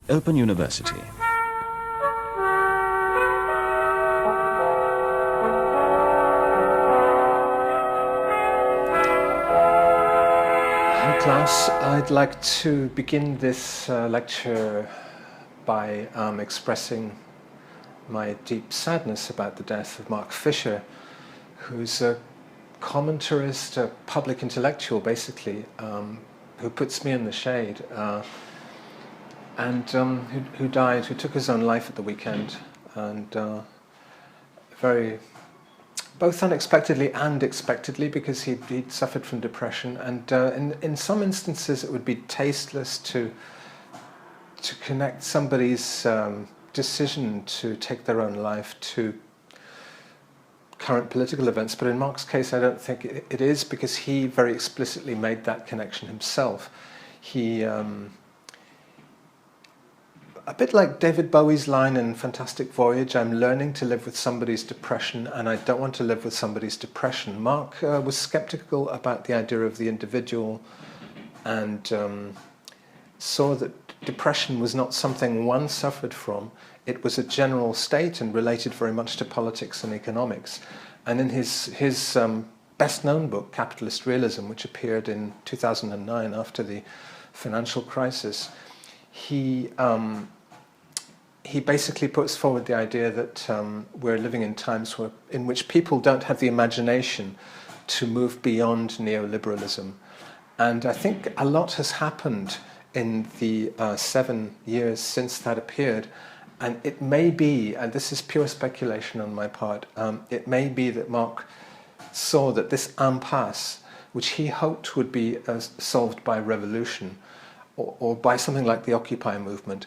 Open University. Hi class, I'd like to begin this lecture by expressing my deep sadness about the death of Mark Fisher, who's a commentarist, a public intellectual basically, who puts me in the shade, and who died, who took his own life at the weekend, and very, both unexpectedly and expectedly, because he'd suffered from depression, and in some instances it would be tasteless to connect somebody's decision to take their own life to current political events, but in Mark's case I don't think it is, because he very explicitly made that connection himself. He, a bit like David Bowie's line in Fantastic Voyage, I'm learning to live with somebody's depression and I don't want to live with somebody's depression. Mark was skeptical about the idea of the individual, and saw that depression was not something one suffered from. It was a general state and related very much to politics and economics. And in his best-known book, Capitalist Realism, which appeared in 2009 after the financial crisis, he basically puts forward the idea that we're living in times in which people don't have the imagination to move beyond neoliberalism. And I think a lot has happened in the 7 years since that appeared. And it may be, and this is pure speculation on my part, it may be that Mark saw that this impasse, which he hoped would be solved by revolution or by something like the Occupy movement,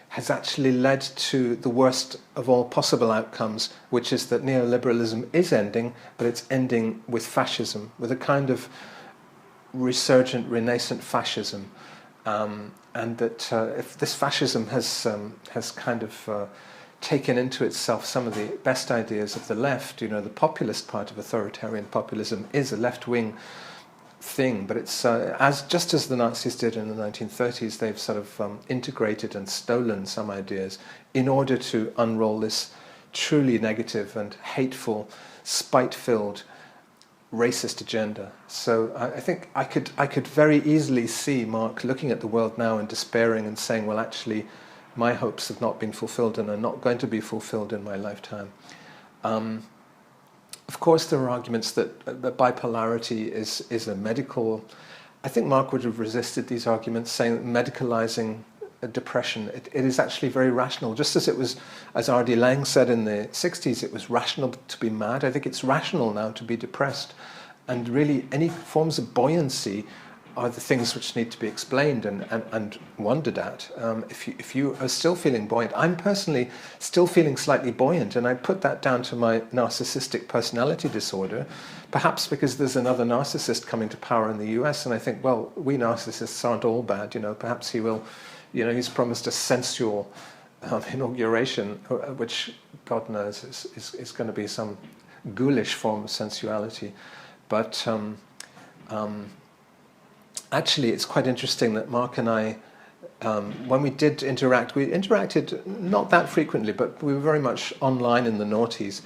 has actually led to the worst of all possible outcomes, which is that neoliberalism is ending, but it's ending with fascism, with a kind of resurgent, renascent fascism. And that if this fascism has kind of taken into itself some of the best ideas of the left, you know, the populist part of authoritarian populism is a left-wing thing, but it's just as the Nazis did in the 1930s, they've sort of integrated and stolen some ideas in order to unroll this truly negative and hateful, spite-filled, racist agenda. So I think I could very easily see Mark looking at the world now and despairing and saying, well, actually, my hopes have not been fulfilled and are not going to be fulfilled in my lifetime. Of course, there are arguments that bipolarity is a medical... I think Mark would have resisted these arguments, saying that medicalizing depression, it is actually very rational. Just as it was, as R.D. Laing said in the 60s, it was rational to be mad, I think it's rational now to be depressed. And really, any forms of buoyancy are the things which need to be explained and wondered at. If you are still feeling buoyant, I'm personally still feeling slightly buoyant, and I put that down to my narcissistic personality disorder, perhaps because there's another narcissist coming to power in the US, and I think, well, we narcissists aren't all bad, you know, perhaps he will, you know, he's promised a sensual inauguration, which God knows is going to be some ghoulish form of sensuality. But actually, it's quite interesting that Mark and I, when we did interact, we interacted not that frequently, but we were very much online in the noughties.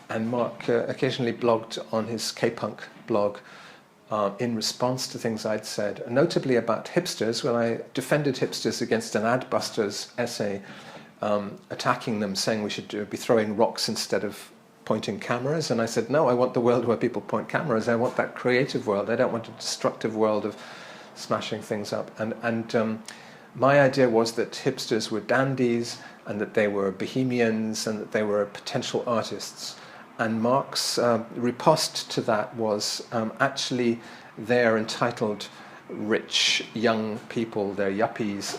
And Mark occasionally blogged on his K-Punk blog in response to things I'd said, notably about hipsters, when I defended hipsters against an Adbusters essay attacking them, saying we should be throwing rocks instead of pointing cameras. And I said, no, I want the world where people point cameras. I want that creative world. I don't want a destructive world of smashing things up. And my idea was that hipsters were dandies and that they were bohemians and that they were potential artists. And Mark's riposte to that was actually they're entitled rich young people, they're yuppies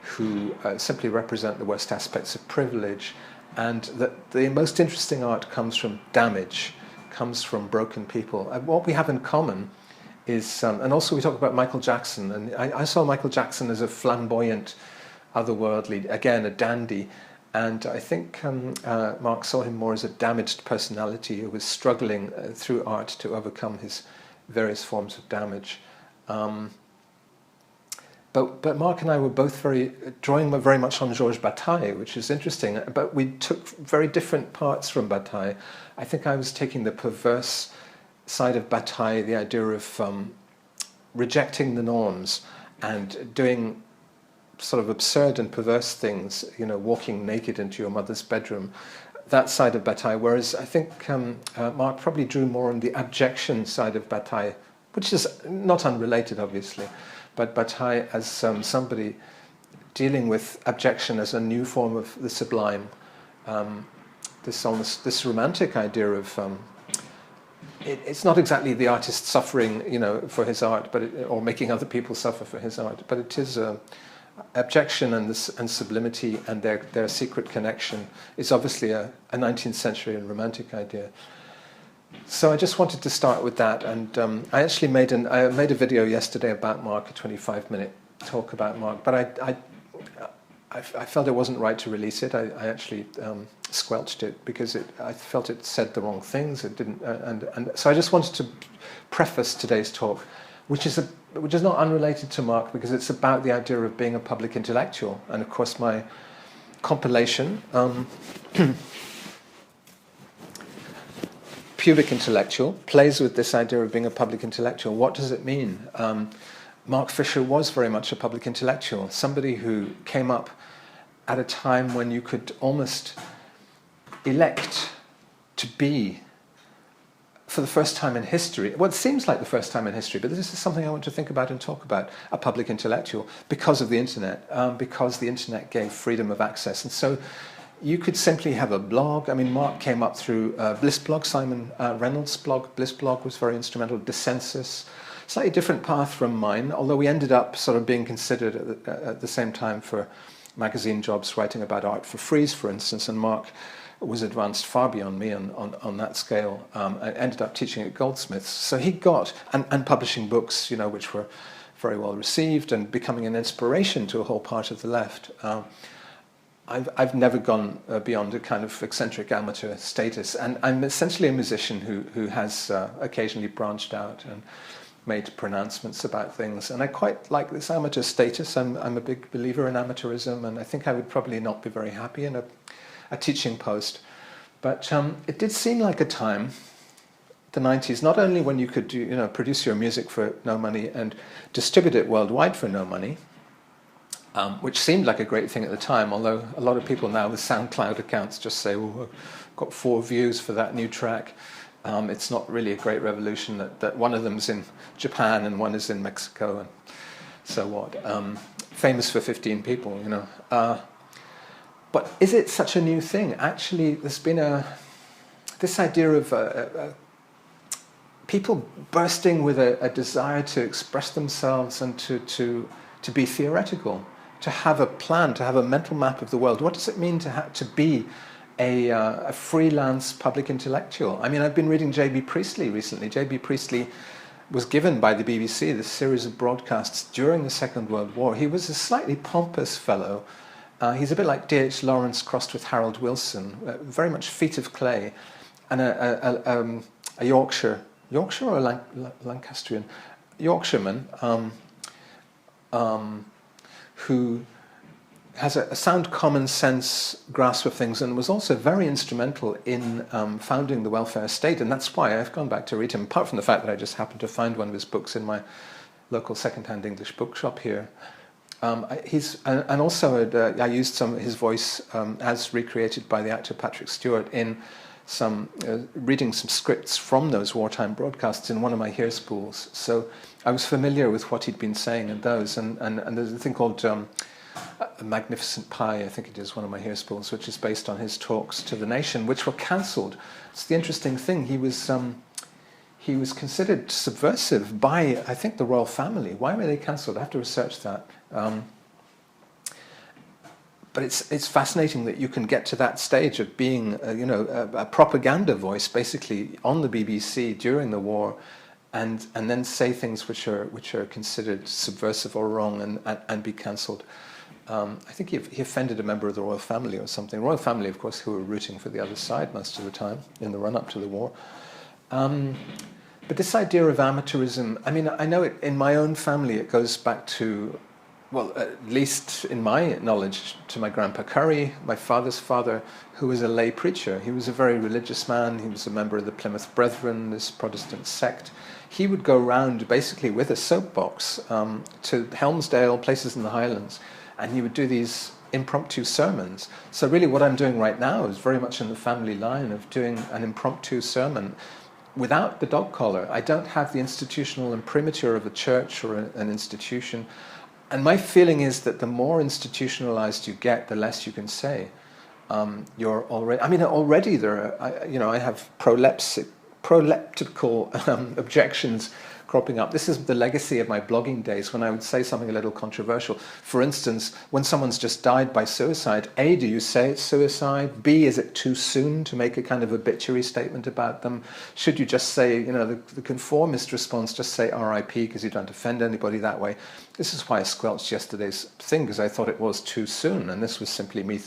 who simply represent the worst aspects of privilege, and that the most interesting art comes from damage, comes from broken people. And what we have in common is, and also we talk about Michael Jackson, and I saw Michael Jackson as a flamboyant, otherworldly, again, a dandy, and I think Mark saw him more as a damaged personality who was struggling through art to overcome his various forms of damage. But Mark and I were both drawing very much on Georges Bataille, which is interesting. But we took very different parts from Bataille. I think I was taking the perverse side of Bataille, the idea of rejecting the norms and doing sort of absurd and perverse things, walking naked into your mother's bedroom, that side of Bataille. Whereas I think Mark probably drew more on the abjection side of Bataille, which is not unrelated, obviously. But Bataille as somebody dealing with abjection as a new form of the sublime, this romantic idea of it's not exactly the artist suffering, for his art, or making other people suffer for his art, but it is abjection and sublimity and their secret connection is obviously a 19th century and romantic idea. So I just wanted to start with that, and I actually made a video yesterday about Mark, a 25-minute talk about Mark, but I felt it wasn't right to release it. I actually squelched it because I felt it said the wrong things. It didn't, and so I just wanted to preface today's talk, which is not unrelated to Mark, because it's about the idea of being a public intellectual, and of course my compilation. Pubic intellectual plays with this idea of being a public intellectual. What does it mean? Mark Fisher was very much a public intellectual, somebody who came up at a time when you could almost elect to be, for the first time in history, well, it seems like the first time in history, but this is something I want to think about and talk about, a public intellectual, because of the internet, because the internet gave freedom of access. And so you could simply have a blog. I mean, Mark came up through Bliss blog, Simon Reynolds' blog. Bliss blog was very instrumental. Dissensus, slightly different path from mine, although we ended up sort of being considered at the same time for magazine jobs, writing about art for Frieze, for instance, and Mark was advanced far beyond me on that scale. I ended up teaching at Goldsmiths. So he got, and publishing books, which were very well received and becoming an inspiration to a whole part of the left. I've never gone beyond a kind of eccentric amateur status, and I'm essentially a musician who has occasionally branched out and made pronouncements about things, and I quite like this amateur status. I'm a big believer in amateurism, and I think I would probably not be very happy in a teaching post. But it did seem like a time, the 90s, not only when you could produce your music for no money and distribute it worldwide for no money, which seemed like a great thing at the time, although a lot of people now with SoundCloud accounts just say, well, I've got 4 views for that new track. It's not really a great revolution that one of them's in Japan and one is in Mexico, and so what. Famous for 15 people, But is it such a new thing? Actually, there's been this idea of people bursting with a desire to express themselves and to be theoretical, to have a plan, to have a mental map of the world. What does it mean to be a freelance public intellectual? I mean, I've been reading J.B. Priestley recently. J.B. Priestley was given by the BBC this series of broadcasts during the Second World War. He was a slightly pompous fellow. He's a bit like D.H. Lawrence crossed with Harold Wilson, very much feet of clay, and a Yorkshire or a Lancastrian? Yorkshireman, who has a sound common sense grasp of things and was also very instrumental in founding the welfare state, and that's why I've gone back to read him, apart from the fact that I just happened to find one of his books in my local second-hand English bookshop here. I used some of his voice as recreated by the actor Patrick Stewart in reading some scripts from those wartime broadcasts in one of my hear spools. So I was familiar with what he'd been saying in those, and there's a thing called A Magnificent Pie, I think it is, one of my hear spools, which is based on his talks to the nation, which were cancelled. It's the interesting thing. He was considered subversive by, I think, the royal family. Why were they cancelled? I have to research that. But it's fascinating that you can get to that stage of being, a propaganda voice, basically, on the BBC during the war, and then say things which are considered subversive or wrong and be cancelled. I think he offended a member of the royal family or something. Royal family, of course, who were rooting for the other side most of the time in the run-up to the war. But this idea of amateurism, I mean, I know in my own family it goes back to well, at least in my knowledge, to my grandpa Curry, my father's father, who was a lay preacher. He was a very religious man. He was a member of the Plymouth Brethren, this Protestant sect. He would go round basically with a soapbox to Helmsdale, places in the Highlands, and he would do these impromptu sermons. So really what I'm doing right now is very much in the family line of doing an impromptu sermon without the dog collar. I don't have the institutional imprimatur of a church or an institution. And my feeling is that the more institutionalized you get, the less you can say. You're already. I mean, already there are. I have proleptical objections cropping up. This is the legacy of my blogging days, when I would say something a little controversial. For instance, when someone's just died by suicide, A, do you say it's suicide? B, is it too soon to make a kind of obituary statement about them? Should you just say, the conformist response, just say R.I.P. because you don't offend anybody that way? This is why I squelched yesterday's thing, because I thought it was too soon, and this was simply me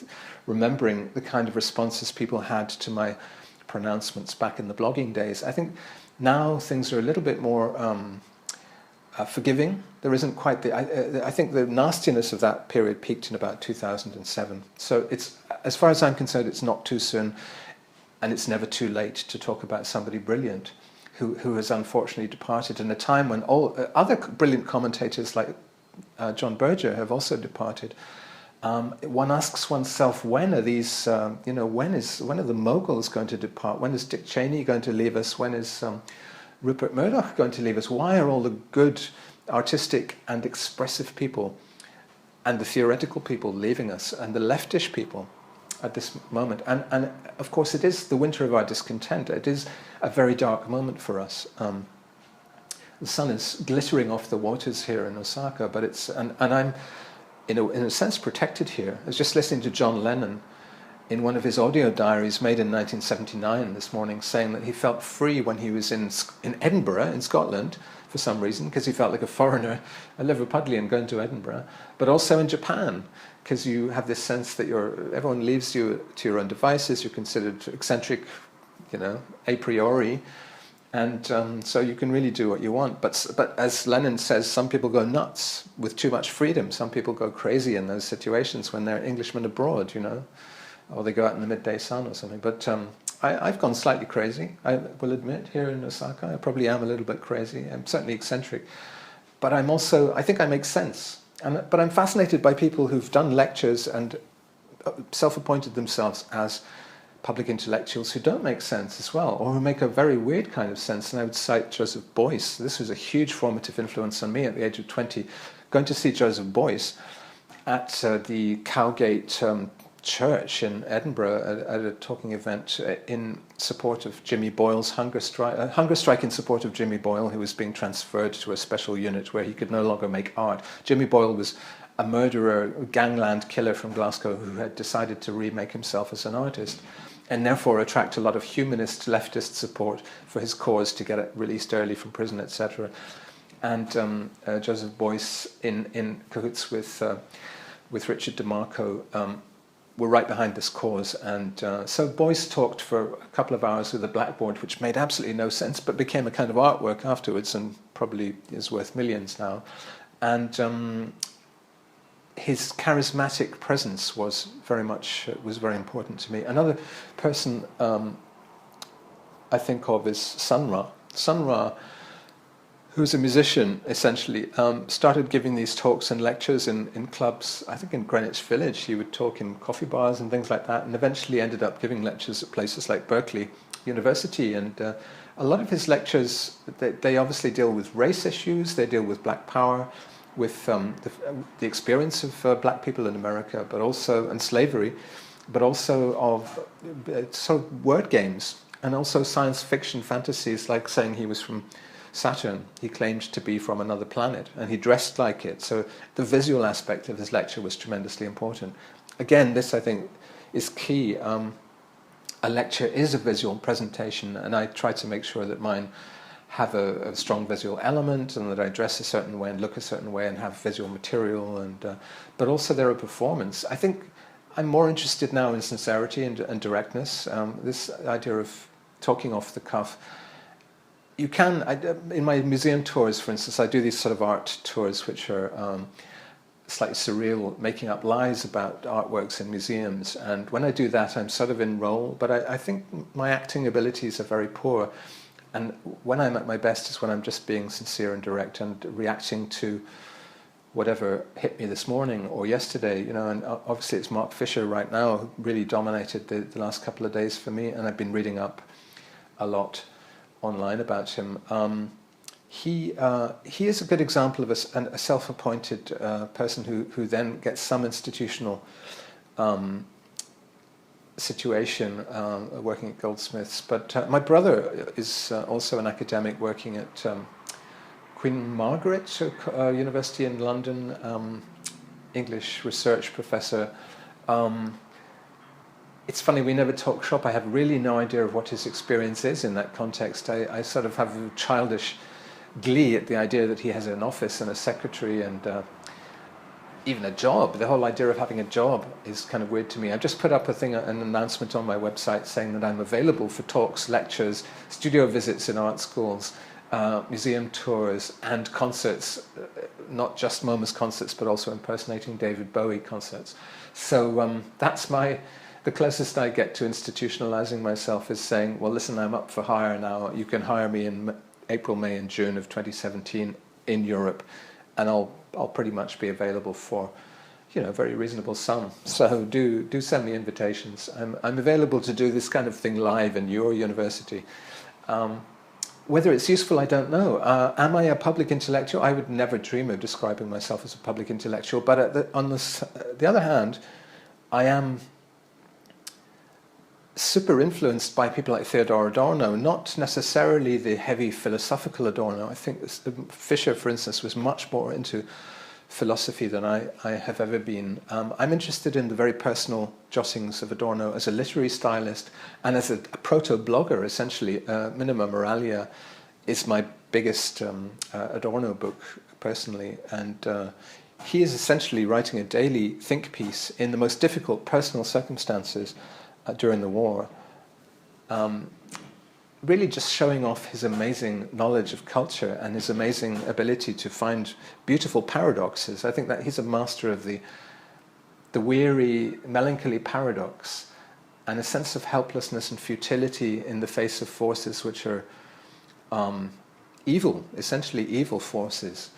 remembering the kind of responses people had to my pronouncements back in the blogging days. I think now things are a little bit more forgiving. There isn't quite I think the nastiness of that period peaked in about 2007. So it's, as far as I'm concerned, it's not too soon, and it's never too late to talk about somebody brilliant who has unfortunately departed in a time when all other brilliant commentators like John Berger have also departed. One asks oneself, when are these? When are the moguls going to depart? When is Dick Cheney going to leave us? When is Rupert Murdoch going to leave us? Why are all the good, artistic, and expressive people, and the theoretical people leaving us, and the leftish people at this moment? And of course, it is the winter of our discontent. It is a very dark moment for us. The sun is glittering off the waters here in Osaka, but I'm in a sense protected here. I was just listening to John Lennon in one of his audio diaries made in 1979 this morning, saying that he felt free when he was in Edinburgh, in Scotland, for some reason, because he felt like a foreigner, a Liverpudlian going to Edinburgh, but also in Japan, because you have this sense that everyone leaves you to your own devices, you're considered eccentric, a priori, and so you can really do what you want. But as Lenin says, some people go nuts with too much freedom. Some people go crazy in those situations when they're Englishmen abroad, or they go out in the midday sun or something. But I've gone slightly crazy, I will admit, here in Osaka. I probably am a little bit crazy. I'm certainly eccentric. But I'm also, I think I make sense. But I'm fascinated by people who've done lectures and self-appointed themselves as public intellectuals who don't make sense as well, or who make a very weird kind of sense. And I would cite Joseph Beuys. This was a huge formative influence on me at the age of 20. Going to see Joseph Beuys at the Cowgate Church in Edinburgh at a talking event in support of Jimmy Boyle's hunger strike in support of Jimmy Boyle, who was being transferred to a special unit where he could no longer make art. Jimmy Boyle was a murderer, a gangland killer from Glasgow who had decided to remake himself as an artist, and therefore attract a lot of humanist, leftist support for his cause to get it released early from prison, etc. And Joseph Beuys, in cahoots with Richard DeMarco, were right behind this cause. And so Beuys talked for a couple of hours with a blackboard, which made absolutely no sense, but became a kind of artwork afterwards, and probably is worth millions now. And his charismatic presence was very important to me. Another person I think of is Sun Ra. Sun Ra, who's a musician essentially, started giving these talks and lectures in clubs. I think in Greenwich Village he would talk in coffee bars and things like that, and eventually ended up giving lectures at places like Berkeley University. And a lot of his lectures, they obviously deal with race issues, they deal with black power, with the experience of black people in America, but also, and slavery, but also of sort of word games, and also science fiction fantasies, like saying he was from Saturn. He claimed to be from another planet, and he dressed like it. So the visual aspect of his lecture was tremendously important. Again, this I think is key. A lecture is a visual presentation, and I try to make sure that mine have a strong visual element, and that I dress a certain way and look a certain way and have visual material, and but also they're a performance. I think I'm more interested now in sincerity and directness. This idea of talking off the cuff. You can, in my museum tours, for instance, I do these sort of art tours which are slightly surreal, making up lies about artworks in museums. And when I do that, I'm sort of in role, but I think my acting abilities are very poor. And when I'm at my best is when I'm just being sincere and direct and reacting to whatever hit me this morning or yesterday, you know. And obviously it's Mark Fisher right now who really dominated the last couple of days for me, and I've been reading up a lot online about him. He is a good example of a self-appointed person who then gets some institutional situation working at Goldsmiths. But my brother is also an academic working at Queen Margaret University in London, English research professor. It's funny, we never talk shop. I have really no idea of what his experience is in that context. I sort of have a childish glee at the idea that he has an office and a secretary and even a job. The whole idea of having a job is kind of weird to me. I've just put up an announcement on my website saying that I'm available for talks, lectures, studio visits in art schools, museum tours and concerts, not just Momus concerts, but also impersonating David Bowie concerts. So that's the closest I get to institutionalizing myself is saying, well, listen, I'm up for hire now. You can hire me in April, May and June of 2017 in Europe, and I'll pretty much be available for, you know, a very reasonable sum. So do send me invitations. I'm available to do this kind of thing live in your university. Whether it's useful, I don't know. Am I a public intellectual? I would never dream of describing myself as a public intellectual. But on the other hand, I am super influenced by people like Theodor Adorno, not necessarily the heavy philosophical Adorno. I think Fisher, for instance, was much more into philosophy than I have ever been. I'm interested in the very personal jottings of Adorno as a literary stylist and as a proto-blogger, essentially. Minima Moralia is my biggest Adorno book, personally, and he is essentially writing a daily think piece in the most difficult personal circumstances during the war, really just showing off his amazing knowledge of culture and his amazing ability to find beautiful paradoxes. I think that he's a master of the weary, melancholy paradox and a sense of helplessness and futility in the face of forces which are evil, essentially evil forces.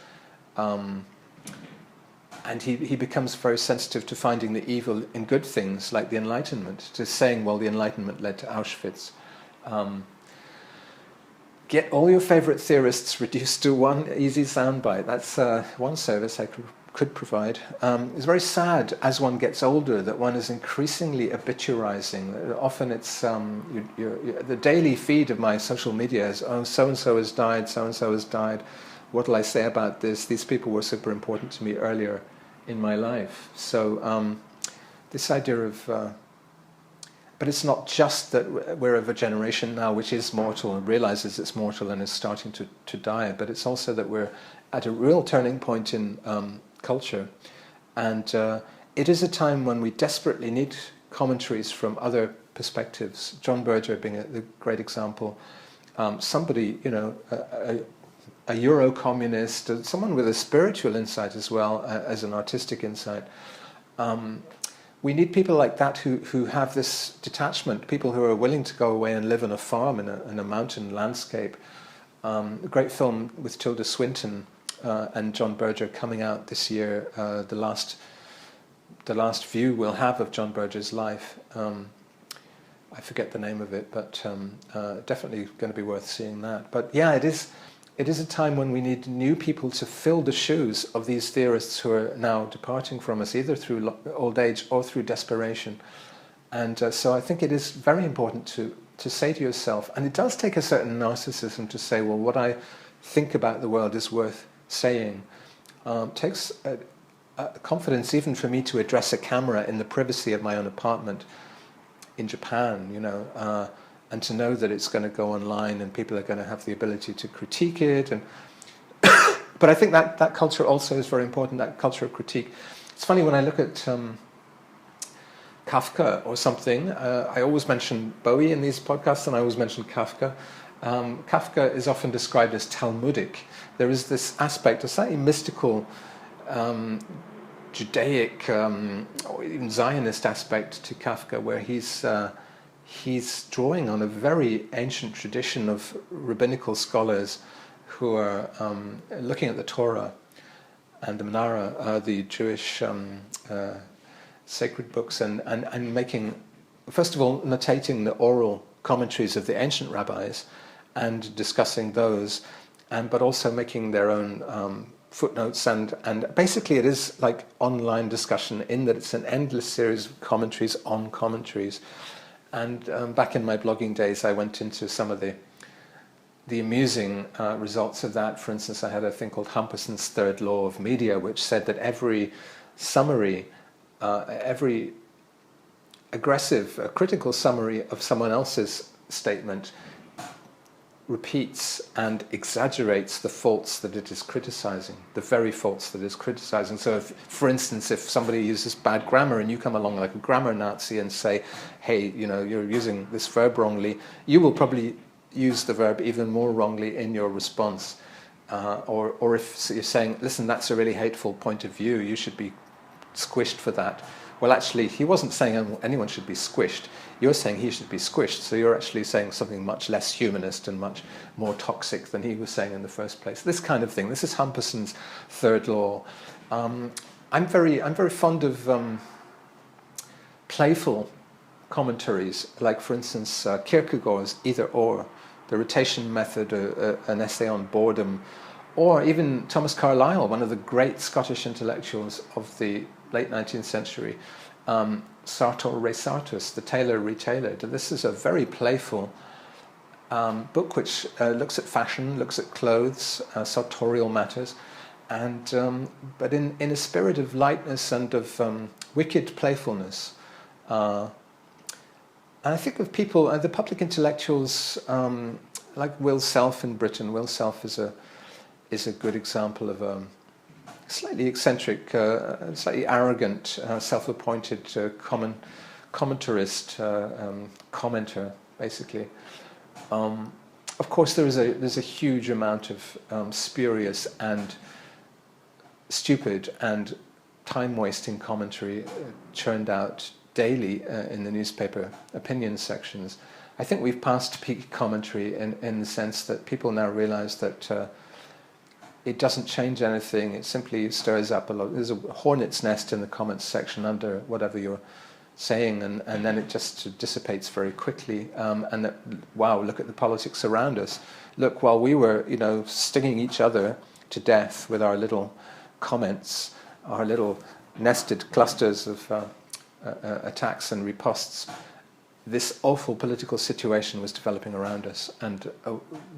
And he becomes very sensitive to finding the evil in good things, like the Enlightenment, to saying, well, the Enlightenment led to Auschwitz. Get all your favorite theorists reduced to one easy soundbite. That's one service I could provide. It's very sad as one gets older that one is increasingly obituarizing. Often it's the daily feed of my social media is, oh, so-and-so has died, so-and-so has died. What will I say about this? These people were super important to me earlier in my life. So this idea of... but it's not just that we're of a generation now which is mortal and realizes it's mortal and is starting to die, but it's also that we're at a real turning point in culture. And it is a time when we desperately need commentaries from other perspectives. John Berger being a great example. Somebody, you know, a Euro-communist, someone with a spiritual insight as well as an artistic insight. We need people like that who have this detachment, people who are willing to go away and live on a farm in a mountain landscape. A great film with Tilda Swinton and John Berger coming out this year, the last view we'll have of John Berger's life. I forget the name of it, but definitely going to be worth seeing that. But yeah, it is a time when we need new people to fill the shoes of these theorists who are now departing from us, either through old age or through desperation. And so I think it is very important to say to yourself, and it does take a certain narcissism to say, well, what I think about the world is worth saying. It takes confidence even for me to address a camera in the privacy of my own apartment in Japan, you know, and to know that it's going to go online and people are going to have the ability to critique it. And but I think that culture also is very important, that culture of critique. It's funny, when I look at Kafka or something, I always mention Bowie in these podcasts and I always mention Kafka. Kafka is often described as Talmudic. There is this aspect, a slightly mystical Judaic or even Zionist aspect to Kafka, where he's drawing on a very ancient tradition of rabbinical scholars who are looking at the Torah and the Menara, the Jewish sacred books, and making, first of all, notating the oral commentaries of the ancient rabbis and discussing those, but also making their own footnotes, and basically it is like online discussion in that it's an endless series of commentaries on commentaries. And back in my blogging days, I went into some of the amusing results of that. For instance, I had a thing called Humperson's Third Law of Media, which said that every summary, every aggressive, critical summary of someone else's statement repeats and exaggerates the faults that it is criticizing, the very faults that it is criticizing. So, for instance, if somebody uses bad grammar and you come along like a grammar Nazi and say, hey, you're using this verb wrongly, you will probably use the verb even more wrongly in your response. Or if you're saying, listen, that's a really hateful point of view, you should be squished for that. Well, actually, he wasn't saying anyone should be squished. You're saying he should be squished, so you're actually saying something much less humanist and much more toxic than he was saying in the first place. This kind of thing. This is Humperson's third law. I'm very fond of playful commentaries, like, for instance, Kierkegaard's Either Or, the rotation method, an essay on boredom, or even Thomas Carlyle, one of the great Scottish intellectuals of the late 19th century, Sartor Resartus, the Tailor Retailored. This is a very playful book which looks at fashion, looks at clothes, sartorial matters, and but in a spirit of lightness and of wicked playfulness. And I think of people, the public intellectuals, like Will Self in Britain. Will Self is a good example of a slightly eccentric, slightly arrogant, self-appointed commentarist, commenter, basically. Of course, there's a huge amount of spurious and stupid and time-wasting commentary churned out daily in the newspaper opinion sections. I think we've passed peak commentary in the sense that people now realize that it doesn't change anything. It simply stirs up a lot. There's a hornet's nest in the comments section under whatever you're saying, and then it just dissipates very quickly. And that, wow, look at the politics around us. Look, while we were, stinging each other to death with our little comments, our little nested clusters of attacks and ripostes, this awful political situation was developing around us, and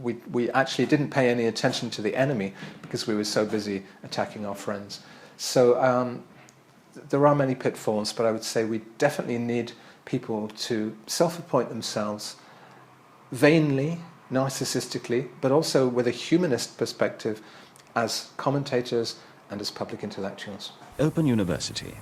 we actually didn't pay any attention to the enemy because we were so busy attacking our friends. So there are many pitfalls, but I would say we definitely need people to self-appoint themselves vainly, narcissistically, but also with a humanist perspective as commentators and as public intellectuals. Open University.